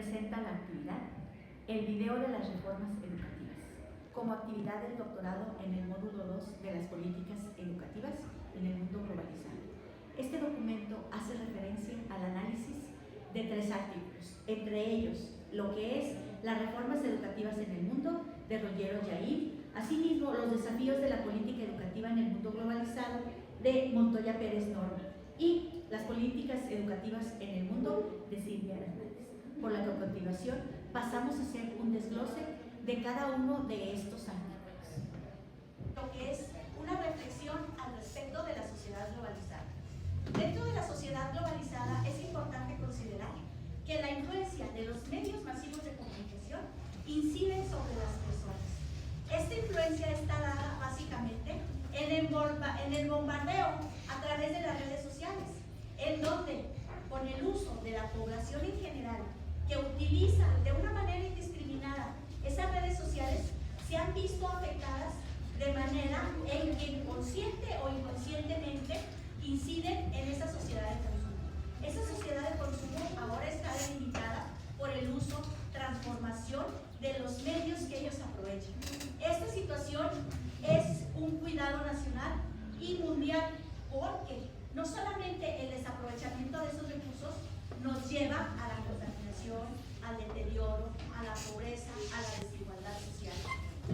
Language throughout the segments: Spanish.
presenta la actividad El video de las reformas educativas, como actividad del doctorado en el módulo 2 de las políticas educativas en el mundo globalizado. Este documento hace referencia al análisis de 3 artículos, entre ellos lo que es las reformas educativas en el mundo de Rogero Yair, asimismo los desafíos de la política educativa en el mundo globalizado de Montoya Pérez Norma y las políticas educativas en el mundo de Silvia Hernández. Por la que a continuación pasamos a hacer un desglose de cada uno de estos artículos. Lo que es una reflexión al respecto de la sociedad globalizada. Dentro de la sociedad globalizada es importante considerar que la influencia de los medios masivos de comunicación incide sobre las personas. Esta influencia está dada básicamente en el bombardeo a través de las redes sociales, en donde con el uso de la población en general que utiliza de una manera indiscriminada esas redes sociales, se han visto afectadas de manera en que consciente o inconscientemente inciden en esa sociedad de consumo. Esa sociedad de consumo ahora está delimitada por el uso, transformación de los medios que ellos aprovechan. Esta situación es un cuidado nacional y mundial, porque no solamente el desaprovechamiento de esos recursos nos lleva a la contaminación, al deterioro, a la pobreza, a la desigualdad social,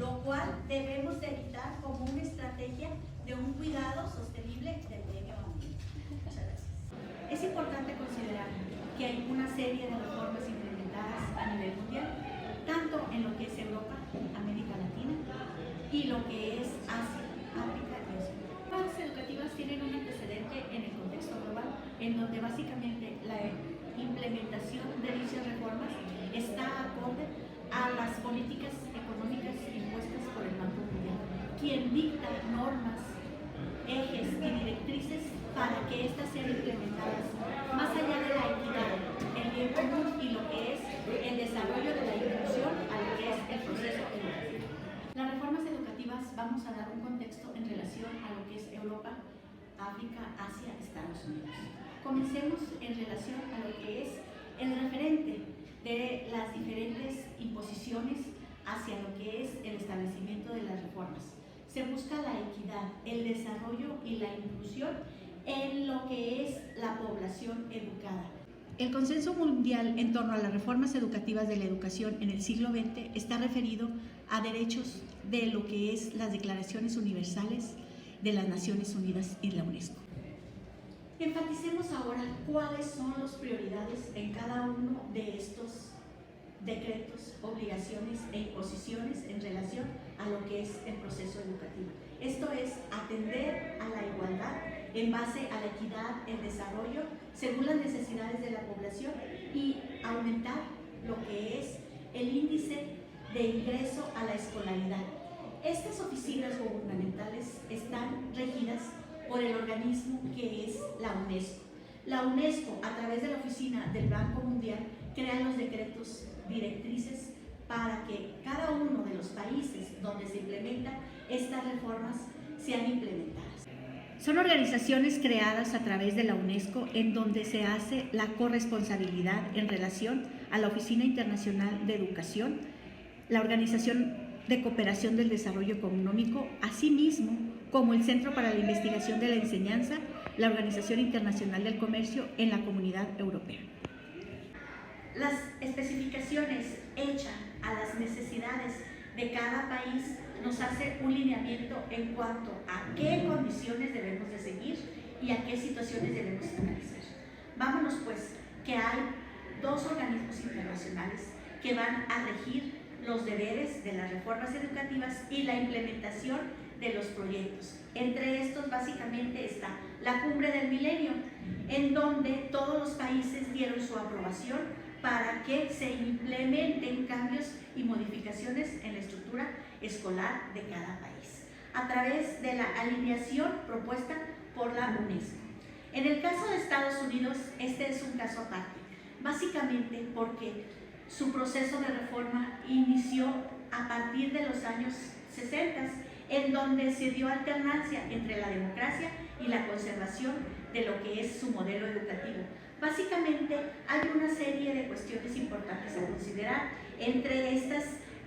lo cual debemos de evitar como una estrategia de un cuidado sostenible del medio ambiente. Muchas gracias. Es importante considerar que hay una serie de reformas implementadas a nivel mundial, tanto en lo que es Europa, América Latina y lo que es Asia, África y Oceanía. Las reformas educativas tienen un antecedente en el contexto global, en donde básicamente la implementación de dichas reformas está acorde a las políticas económicas impuestas por el Banco Mundial, quien dicta normas, ejes y directrices para que éstas sean implementadas más allá de la equidad, el bien común y lo que es el desarrollo de la inclusión a lo que es el proceso educativo. Las reformas educativas vamos a dar un contexto en relación a lo que es Europa, África, Asia, Estados Unidos. Comencemos en relación a lo que es el referente de las diferentes imposiciones hacia lo que es el establecimiento de las reformas. Se busca la equidad, el desarrollo y la inclusión en lo que es la población educada. El consenso mundial en torno a las reformas educativas de la educación en el siglo XX está referido a derechos de lo que es las declaraciones universales de las Naciones Unidas y la UNESCO. Enfaticemos ahora cuáles son las prioridades en cada uno de estos decretos, obligaciones e imposiciones en relación a lo que es el proceso educativo. Esto es atender a la igualdad en base a la equidad, el desarrollo, según las necesidades de la población y aumentar lo que es el índice de ingreso a la escolaridad. Estas oficinas gubernamentales están regidas por el organismo que es la UNESCO. La UNESCO, a través de la oficina del Banco Mundial, crea los decretos directrices para que cada uno de los países donde se implementan estas reformas sean implementadas. Son organizaciones creadas a través de la UNESCO en donde se hace la corresponsabilidad en relación a la Oficina Internacional de Educación, la Organización de Cooperación del Desarrollo Económico, asimismo como el Centro para la Investigación de la Enseñanza, la Organización Internacional del Comercio en la Comunidad Europea. Las especificaciones hechas a las necesidades de cada país nos hace un lineamiento en cuanto a qué condiciones debemos de seguir y a qué situaciones debemos analizar. Vámonos pues, que hay 2 organismos internacionales que van a regir los deberes de las reformas educativas y la implementación de los proyectos. Entre estos básicamente está la Cumbre del Milenio, en donde todos los países dieron su aprobación para que se implementen cambios y modificaciones en la estructura escolar de cada país, a través de la alineación propuesta por la UNESCO. En el caso de Estados Unidos, este es un caso aparte, básicamente porque su proceso de reforma inició a partir de los años 60, en donde se dio alternancia entre la democracia y la conservación de lo que es su modelo educativo. Básicamente hay una serie de cuestiones importantes a Entre estas,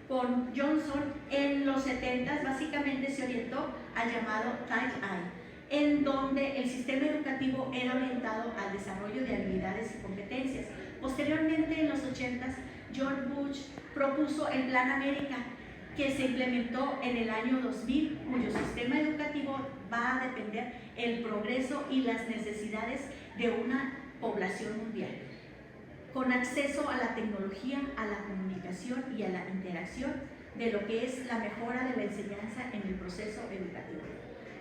con Johnson en los 70 básicamente se orientó al llamado Type I, en donde el sistema educativo era orientado al desarrollo de habilidades y competencias. Posteriormente, en los 80, George Bush propuso el Plan América, que se implementó en el año 2000, cuyo sistema educativo va a depender el progreso y las necesidades de una población mundial, con acceso a la tecnología, a la comunicación y a la interacción de lo que es la mejora de la enseñanza en el proceso educativo.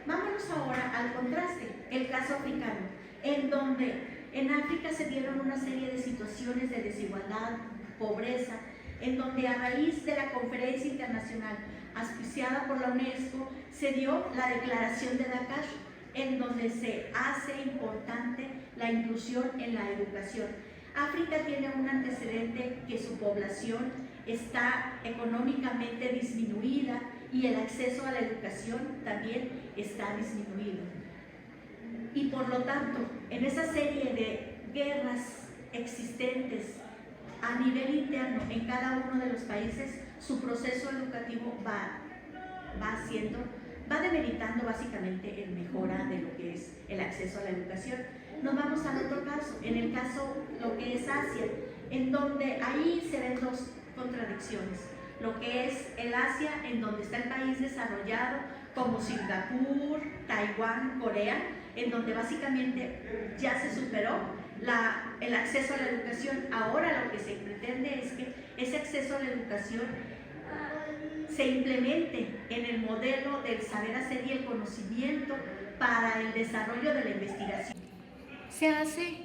Vámonos ahora al contraste, el caso africano, en donde en África se dieron una serie de situaciones de desigualdad, pobreza, en donde a raíz de la conferencia internacional auspiciada por la UNESCO se dio la declaración de Dakar, en donde se hace importante la inclusión en la educación. África tiene un antecedente que su población está económicamente disminuida y el acceso a la educación también está disminuido. Y por lo tanto, en esa serie de guerras existentes a nivel interno en cada uno de los países, su proceso educativo va demeritando básicamente en mejora de lo que es el acceso a la educación. Nos vamos al otro caso, en el caso lo que es Asia, en donde ahí se ven dos contradicciones. Lo que es el Asia, en donde está el país desarrollado como Singapur, Taiwán, Corea, en donde básicamente ya se superó el acceso a la educación. Ahora lo que se pretende es que ese acceso a la educación se implemente en el modelo del saber hacer y el conocimiento para el desarrollo de la investigación. Se hace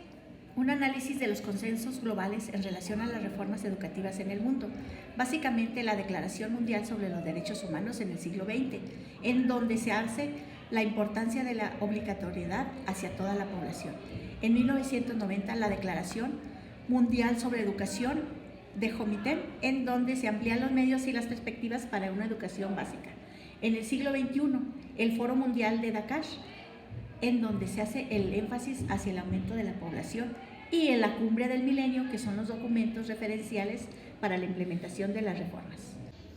un análisis de los consensos globales en relación a las reformas educativas en el mundo, básicamente la Declaración Mundial sobre los Derechos Humanos en el siglo XX, en donde se hace la importancia de la obligatoriedad hacia toda la población. En 1990, la Declaración Mundial sobre Educación de Jomitén, en donde se amplían los medios y las perspectivas para una educación básica. En el siglo XXI, el Foro Mundial de Dakar, en donde se hace el énfasis hacia el aumento de la población, y en la Cumbre del Milenio, que son los documentos referenciales para la implementación de las reformas.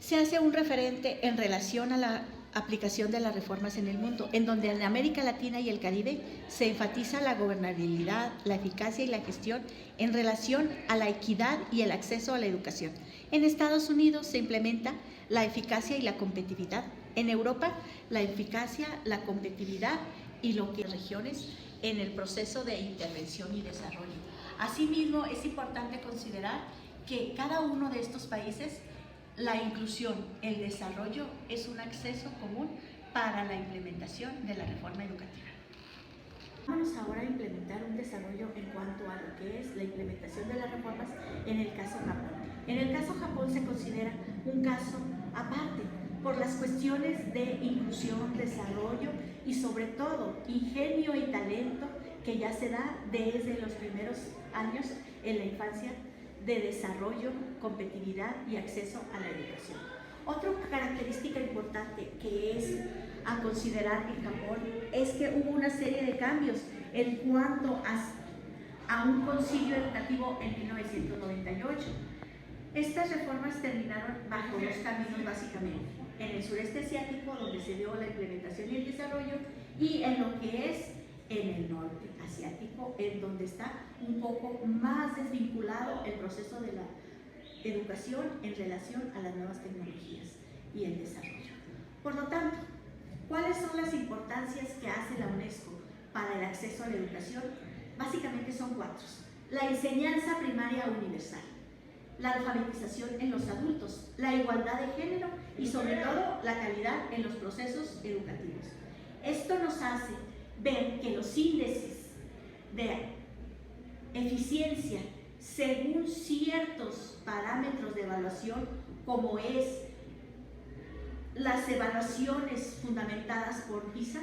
Se hace un referente en relación a la aplicación de las reformas en el mundo, en donde en América Latina y el Caribe se enfatiza la gobernabilidad, la eficacia y la gestión en relación a la equidad y el acceso a la educación. En Estados Unidos se implementa la eficacia y la competitividad. En Europa, la eficacia, la competitividad y lo que regiones en el proceso de intervención y desarrollo. Asimismo, es importante considerar que cada uno de estos países, la inclusión, el desarrollo es un acceso común para la implementación de la reforma educativa. Vamos ahora a implementar un desarrollo en cuanto a lo que es la implementación de las reformas en el caso Japón. En el caso Japón se considera un caso aparte por las cuestiones de inclusión, desarrollo y sobre todo ingenio y talento que ya se da desde los primeros años en la infancia de desarrollo, competitividad y acceso a la educación. Otra característica importante que es a considerar en Japón es que hubo una serie de cambios en cuanto a un concilio educativo en 1998. Estas reformas terminaron bajo dos caminos básicamente: en el sureste asiático, donde se dio la implementación y el desarrollo, y en lo que es en el norte asiático, en donde está un poco más desvinculado el proceso de la educación en relación a las nuevas tecnologías y el desarrollo. Por lo tanto, ¿cuáles son las importancias que hace la UNESCO para el acceso a la educación? Básicamente son cuatro: la enseñanza primaria universal, la alfabetización en los adultos, la igualdad de género y sobre todo la calidad en los procesos educativos. Esto nos hace ver que los índices de eficiencia según ciertos parámetros de evaluación, como es las evaluaciones fundamentadas por PISA,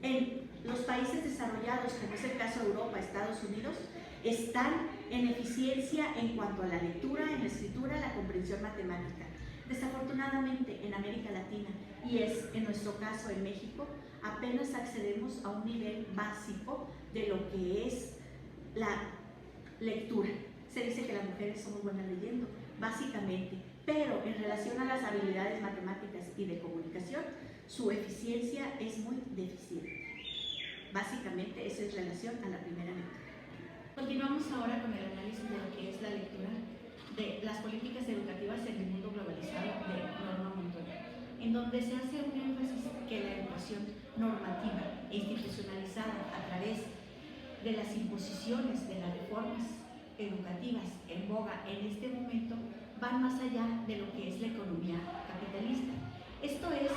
en los países desarrollados, como es el caso de Europa, Estados Unidos, están en eficiencia en cuanto a la lectura, en la escritura, la comprensión matemática. Desafortunadamente, en América Latina, y es en nuestro caso en México, apenas accedemos a un nivel básico de lo que es la lectura. se dice que las mujeres somos buenas leyendo, básicamente, pero en relación a las habilidades matemáticas y de comunicación, su eficiencia es muy deficiente. Básicamente, eso es relación a la primera lectura. Continuamos ahora con el análisis de lo que es la lectura de las políticas educativas en el mundo globalizado de Norma Montoya, en donde se hace un énfasis que la educación normativa e institucionalizada a través de las imposiciones de las reformas educativas en boga en este momento van más allá de lo que es la economía capitalista. Esto es,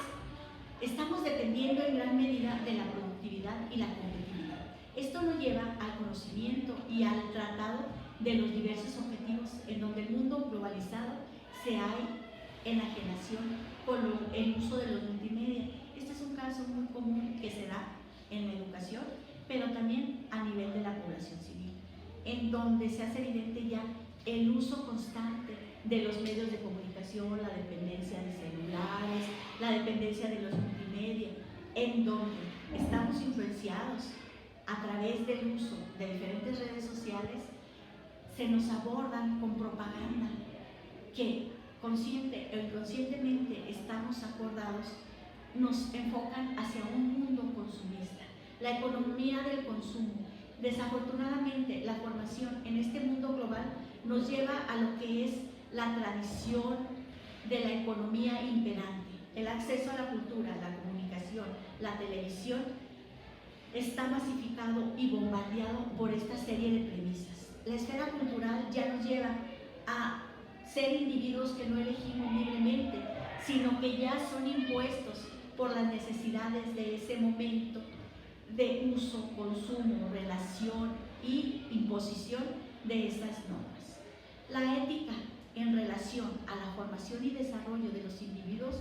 estamos dependiendo en gran medida de la productividad y la competitividad. Esto nos lleva al conocimiento y al tratado de los diversos objetivos en donde el mundo globalizado se hay enajenación con el uso de los multimedia. Este es un caso muy común que se da en la educación, pero también a nivel de la población civil, en donde se hace evidente ya el uso constante de los medios de comunicación, la dependencia de celulares, la dependencia de los multimedia, en donde estamos influenciados a través del uso de diferentes redes sociales, se nos abordan con propaganda que consciente o inconscientemente estamos acordados, nos enfocan hacia un mundo consumista, la economía del consumo. Desafortunadamente, la formación en este mundo global nos lleva a lo que es la tradición de la economía imperante. El acceso a la cultura, la comunicación, la televisión está masificado y bombardeado por esta serie de premisas. La esfera cultural ya nos lleva a ser individuos que no elegimos libremente, sino que ya son impuestos por las necesidades de ese momento de uso, consumo, relación y imposición de esas normas. La ética en relación a la formación y desarrollo de los individuos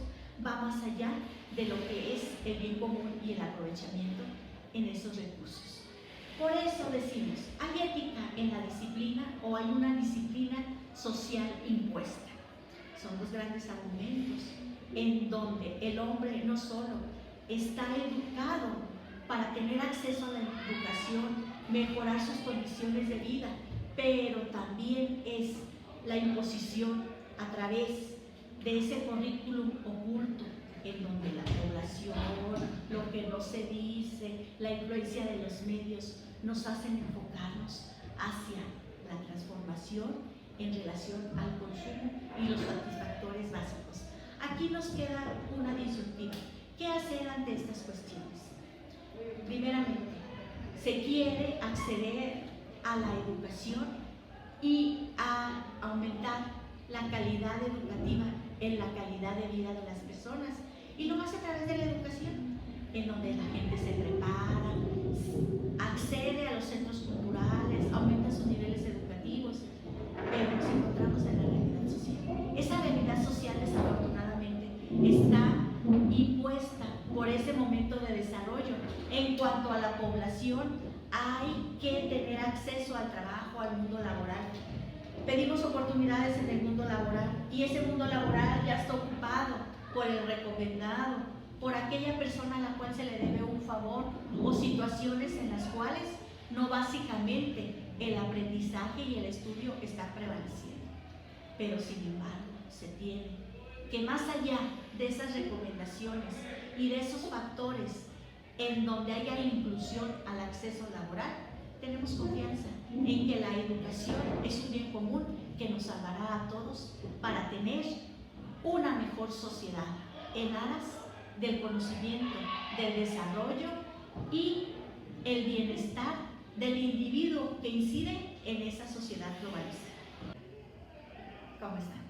va más allá de lo que es el bien común y el aprovechamiento en esos recursos. Por eso decimos, ¿hay ética en la disciplina o hay una disciplina social impuesta? Son dos grandes argumentos en donde el hombre no solo está educado para tener acceso a la educación, mejorar sus condiciones de vida, pero también es la imposición a través de ese currículum oculto en donde la población, lo que no se dice, la influencia de los medios nos hacen enfocarnos hacia la transformación en relación al consumo y los satisfactores básicos. Aquí nos queda una disyuntiva. ¿Qué hacer ante estas cuestiones? Primeramente, se quiere acceder a la educación y a aumentar la calidad educativa en la calidad de vida de las personas, y lo hace a través de la educación, en donde la gente se prepara, accede a los centros culturales, aumenta sus niveles educativos, pero nos encontramos en la realidad social. Esa realidad social, desafortunadamente, está impuesta por ese momento de desarrollo. En cuanto a la población, hay que tener acceso al trabajo, al mundo laboral. Pedimos oportunidades en el mundo laboral y ese mundo laboral ya está ocupado por el recomendado, por aquella persona a la cual se le debe un favor, o situaciones en las cuales no básicamente el aprendizaje y el estudio están prevaleciendo. Pero sin embargo, se tiene que más allá de esas recomendaciones y de esos factores en donde haya inclusión al acceso laboral, tenemos confianza en que la educación es un bien común que nos salvará a todos para tener una mejor sociedad en aras del conocimiento, del desarrollo y el bienestar del individuo que incide en esa sociedad globalizada. ¿Cómo están?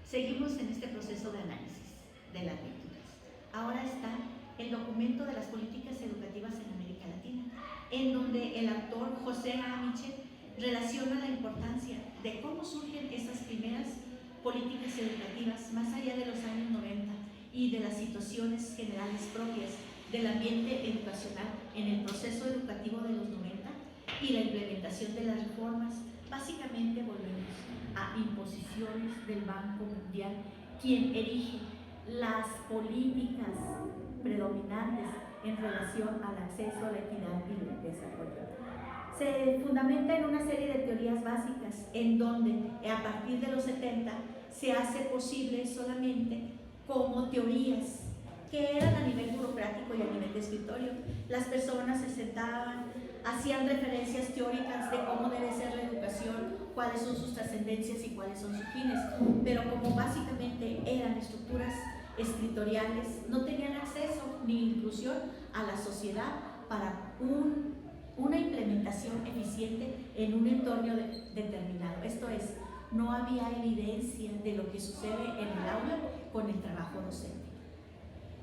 Seguimos en este proceso de análisis de las lecturas. Ahora está el documento de las políticas educativas en América Latina, en donde el autor José A. Mitchell relaciona la importancia de cómo surgen esas primeras políticas educativas más allá de los años 90 y de las situaciones generales propias del ambiente educacional en el proceso educativo de los 90 y la implementación de las reformas. Básicamente volvemos a imposiciones del Banco Mundial, quien erige las políticas predominantes en relación al acceso a la equidad y el desarrollo. Se fundamenta en una serie de teorías básicas en donde a partir de los 70 se hace posible solamente como teorías que eran a nivel burocrático y a nivel de escritorio. Las personas se sentaban, hacían referencias teóricas de cómo debe ser la educación, cuáles son sus trascendencias y cuáles son sus fines, pero como básicamente eran estructuras escritoriales, no tenían acceso ni inclusión a la sociedad para una implementación eficiente en un entorno determinado. Esto es, no había evidencia de lo que sucede en el aula con el trabajo docente.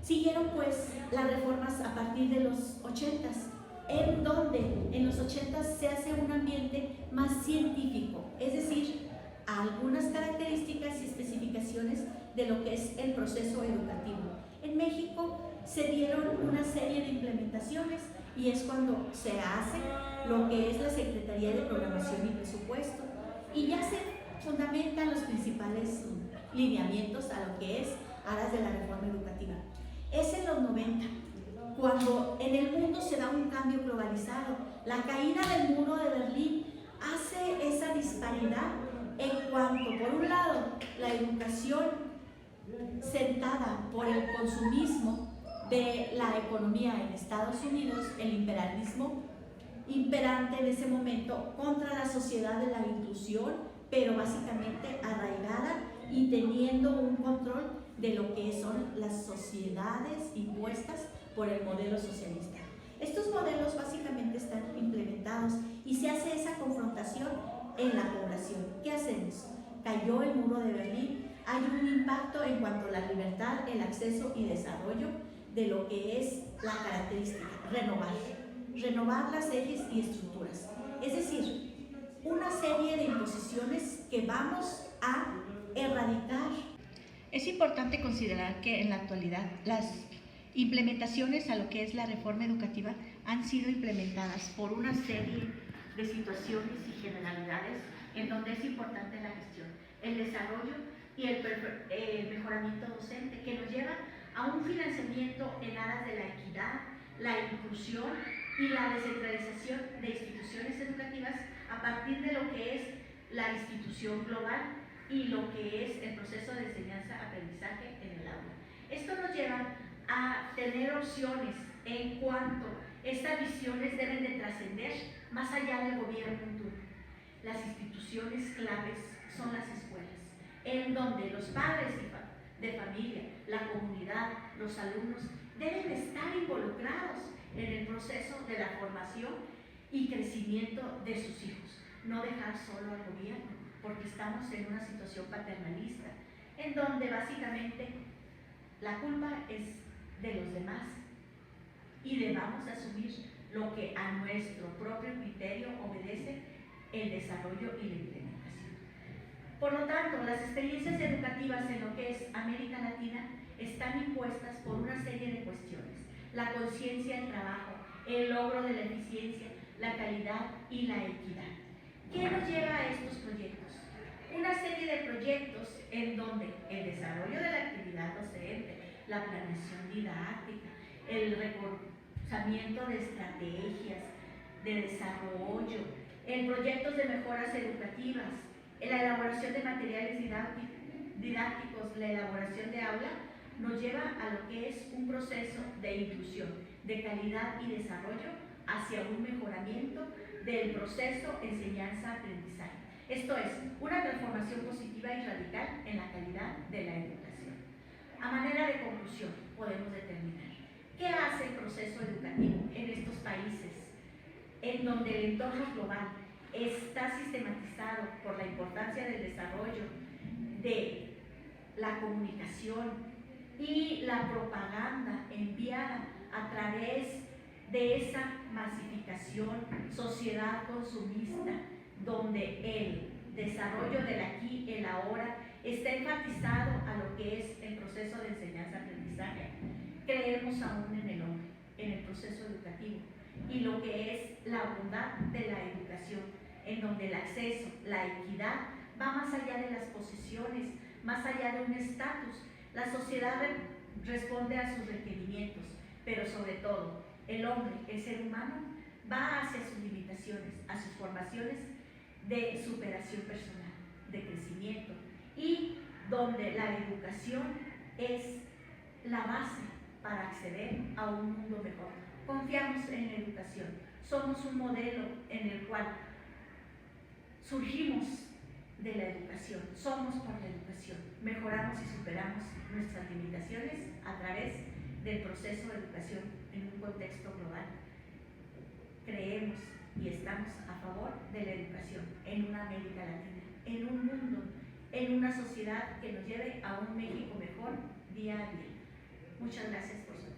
Siguieron pues las reformas a partir de los 80s, en donde en los 80s se hace un ambiente más científico, es decir, algunas características y especificaciones de lo que es el proceso educativo. En México se dieron una serie de implementaciones y es cuando se hace lo que es la Secretaría de Programación y Presupuesto y ya se fundamentan los principales lineamientos a lo que es aras de la reforma educativa. Es en los 90 cuando en el mundo se da un cambio globalizado. La caída del muro de Berlín hace esa disparidad en cuanto, por un lado, la educación sentada por el consumismo de la economía en Estados Unidos, el imperialismo imperante en ese momento contra la sociedad de la inclusión, pero básicamente arraigada y teniendo un control de lo que son las sociedades impuestas por el modelo socialista. Estos modelos básicamente están implementados y se hace esa confrontación en la población. ¿Qué hacemos? Cayó el muro de Berlín, hay un impacto en cuanto a la libertad, el acceso y desarrollo de lo que es la característica, renovar las ejes y estructuras. Es decir, una serie de imposiciones que vamos a erradicar. Es importante considerar que en la actualidad las implementaciones a lo que es la reforma educativa han sido implementadas por una serie de situaciones y generalidades en donde es importante la gestión, el desarrollo y el mejoramiento docente que nos lleva a un financiamiento en aras de la equidad, la inclusión y la descentralización de instituciones educativas a partir de lo que es la institución global y lo que es el proceso de enseñanza-aprendizaje en el aula. Esto nos lleva a tener opciones en cuanto estas visiones deben de trascender más allá del gobierno en turno. Las instituciones claves son las escuelas, en donde los padres de familia, la comunidad, los alumnos deben estar involucrados en el proceso de la formación y crecimiento de sus hijos. No dejar solo al gobierno, porque estamos en una situación paternalista, en donde básicamente la culpa es de los demás y debamos asumir lo que a nuestro propio criterio obedece el desarrollo y la implementación. Por lo tanto, las experiencias educativas en lo que es América Latina están impuestas por una serie de cuestiones: la conciencia del trabajo, el logro de la eficiencia, la calidad y la equidad. ¿Qué nos lleva a estos proyectos? Una serie de proyectos en donde el desarrollo de la actividad docente, la planeación didáctica, el reforzamiento de estrategias de desarrollo, en proyectos de mejoras educativas, en la elaboración de materiales didácticos, la elaboración de aula, nos lleva a lo que es un proceso de inclusión, de calidad y desarrollo hacia un mejoramiento del proceso enseñanza-aprendizaje. Esto es, una transformación positiva y radical en la calidad de la educación. A manera de conclusión, podemos determinar qué hace el proceso educativo en estos países en donde el entorno global está sistematizado por la importancia del desarrollo de la comunicación y la propaganda enviada a través de esa masificación, sociedad consumista, donde el desarrollo del aquí y el ahora está enfatizado a lo que es el proceso de enseñanza-aprendizaje. Creemos aún en el hombre, en el proceso educativo y lo que es la bondad de la educación, en donde el acceso, la equidad va más allá de las posesiones, más allá de un estatus. La sociedad responde a sus requerimientos, pero sobre todo el hombre, el ser humano, va hacia sus limitaciones, a sus formaciones de superación personal, de crecimiento, y donde la educación es la base para acceder a un mundo mejor. Confiamos en la educación, somos un modelo en el cual surgimos de la educación, somos por la educación, mejoramos y superamos nuestras limitaciones a través del proceso de educación en un contexto global. Creemos y estamos a favor de la educación en una América Latina, en un mundo, en una sociedad que nos lleve a un México mejor día a día. Muchas gracias por su atención.